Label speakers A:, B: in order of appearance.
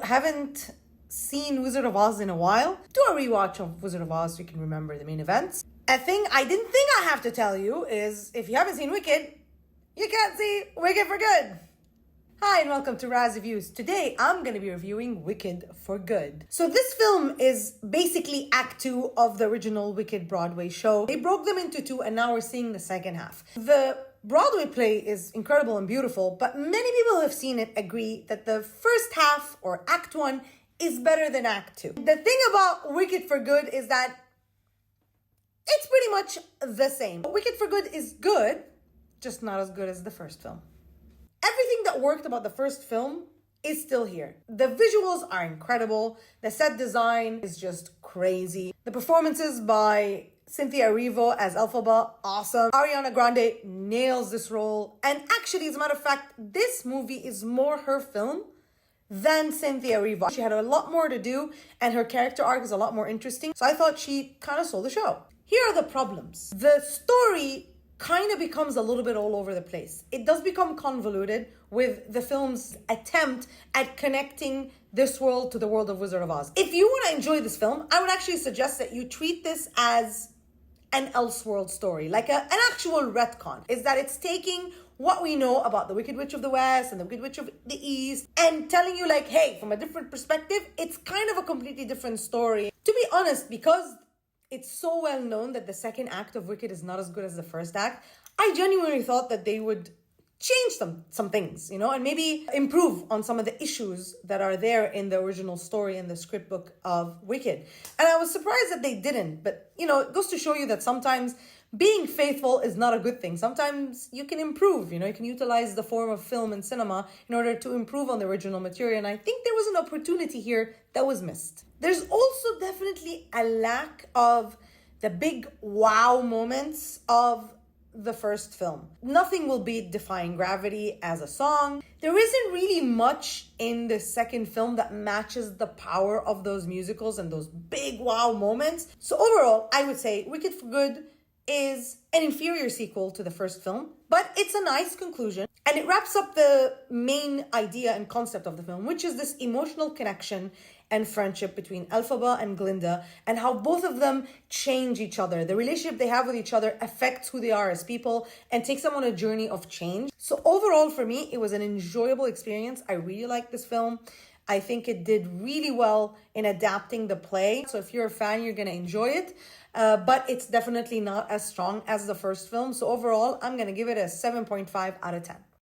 A: haven't seen Wizard of Oz in a while, do a rewatch of Wizard of Oz so you can remember the main events. A thing I didn't think I have to tell you is if you haven't seen Wicked, you can't see Wicked for Good. Hi and welcome to Raz Reviews. Today I'm going to be reviewing Wicked for Good. So this film is basically Act 2 of the original Wicked Broadway show. They broke them into two and now we're seeing the second half. The Broadway play is incredible and beautiful, but many people who have seen it agree that the first half or Act 1 is better than Act 2. The thing about Wicked for Good is that it's pretty much the same. Wicked for Good is good, just not as good as the first film. Everything that worked about the first film is still here. The visuals are incredible. The set design is just crazy. The performances by Cynthia Erivo as Elphaba, awesome. Ariana Grande nails this role. And actually, as a matter of fact, this movie is more her film than Cynthia Erivo. She had a lot more to do and her character arc is a lot more interesting. So I thought she kind of stole the show. Here are the problems. The story kind of becomes a little bit all over the place. It does become convoluted with the film's attempt at connecting this world to the world of Wizard of Oz. If you want to enjoy this film, I would actually suggest that you treat this as an Elseworld story, like an actual retcon. Is that it's taking what we know about the Wicked Witch of the West and the Wicked Witch of the East and telling you like, hey, from a different perspective, it's kind of a completely different story. To be honest, because it's so well known that the second act of Wicked is not as good as the first act, I genuinely thought that they would change some things, and maybe improve on some of the issues that are there in the original story and the script book of Wicked. And I was surprised that they didn't, but it goes to show you that sometimes being faithful is not a good thing. Sometimes you can improve, you can utilize the form of film and cinema in order to improve on the original material. And I think there was an opportunity here that was missed. There's also definitely a lack of the big wow moments of the first film. Nothing will beat Defying Gravity as a song. There isn't really much in the second film that matches the power of those musicals and those big wow moments. So overall, I would say Wicked for Good is an inferior sequel to the first film, but it's a nice conclusion. And it wraps up the main idea and concept of the film, which is this emotional connection and friendship between Elphaba and Glinda and how both of them change each other. The relationship they have with each other affects who they are as people and takes them on a journey of change. So overall, for me, it was an enjoyable experience. I really liked this film. I think it did really well in adapting the play. So if you're a fan, you're going to enjoy it. But it's definitely not as strong as the first film. So overall, I'm going to give it a 7.5 out of 10.